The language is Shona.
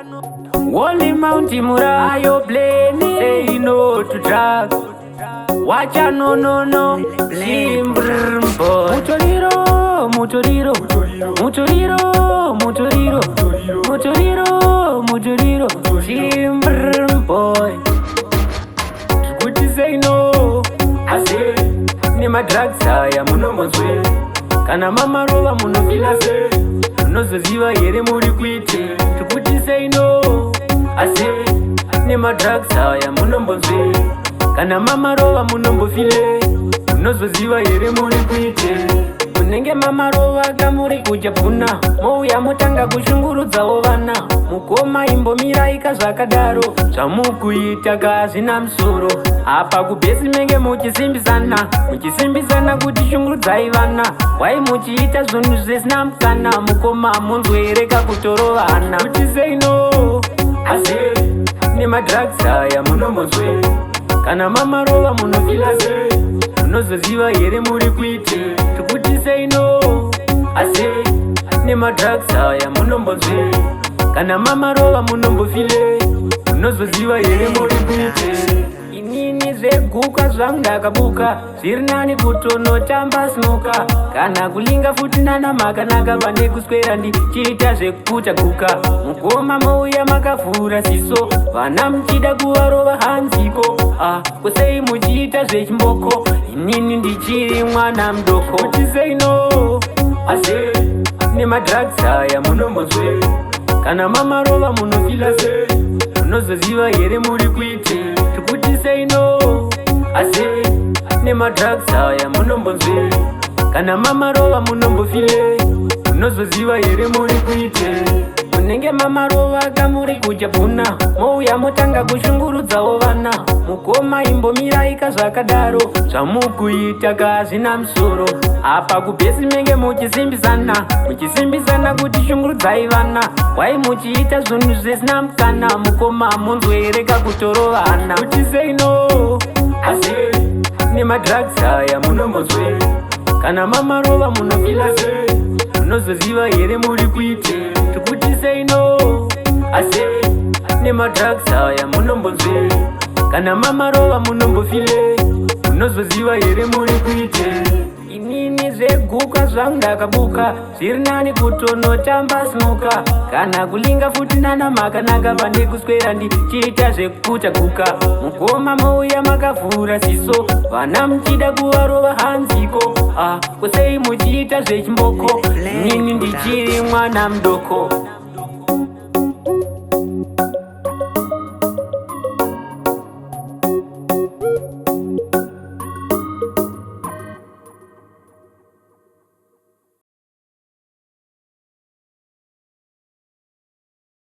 Holy Mountain Murayo Blaney, say no to drugs. Watch out, no, no, no. Muchoriro, muchoriro, muchoriro, muchoriro, muchoriro, muchoriro, Simbrim boy. Good to say no. I say, Nima drugs, I am Munomoswe. Kana mama rova munofila se. Unozoziva yere muri kwite. Good to say no. I say, Nima drugs, I am Munomoswe. Kana mama rova munombofile. Unozoziva yere muri kwite. Unenge mama rova kamuri kujapuna. Mouya mutanga kushungurudzawo vana. Mukoma imbomira ikazvakadaro. Zvamukuita kazvina musoro. Apa kubhesi menge muchisimbisana. Muchisimbisana kuti shungurudzai vana. Wai muchiita zvinhu zvisina mukana. Mukoma munzwereka kutoro vana. Kuti say no. Asi nema drugs aya munombozwe. Kana mama rova munofila se. Unozoziva here muri kuite. Tukuti say no. Asi nema drugs aya munombozwe. Kana mama rova munombofile. Unozoziva here muri kuite. Inini zveguka zvangakabuka. Zvirinani kutonotamba snoka. Kana kulinga futi nana makanaka vane kuswera ndichiita zvekuta guka. Mukoma mouya makavhura ziso. Vana muchida kuvarova hanziko. Kusei muchiita zvechimboko. Inini ndichiri mwana mudoko. Kuti say no. Asi nema drugs aya munombozwe. Kana mama rova munofila se. Unozoziva here muri kuite. Tukuti say no. Asi nema drugs aya munombozwe. Kana mama rova munombofile. Unozoziva here muri kuite. Unenge mama rova kamuri kujapuna. Mouya mutanga kushungurudzawo vana. Mukoma imbomira ikazvakadaro. Zvamukuita kazvina musoro. Apa kubhesi menge muchisimbisana. Muchisimbisana kuti shungurudzai vana. Wai muchiita zvinhu zvisina mukana. Mukoma munzwereka kutoro vana. Kuti say no. Asi nema drugs aya munombozwe. Kana mama rova munofila se. Unozoziva here muri kuite. Tukuti say no. Asi nema drugs aya munombozwe. Kana mama rova munombofile. Unozoziva here muri kuite. Inini zveguka zvangakabuka. Zvirinani kutonotamba snoka. Kana kulinga futi nana makanaka vane kuswera ndichiita zvekuta guka. Mukoma mouya makavhura ziso. Vana muchida kuvarova hanziko. Kusei muchiita zvechimboko. Inini ndichiri mwana mudoko.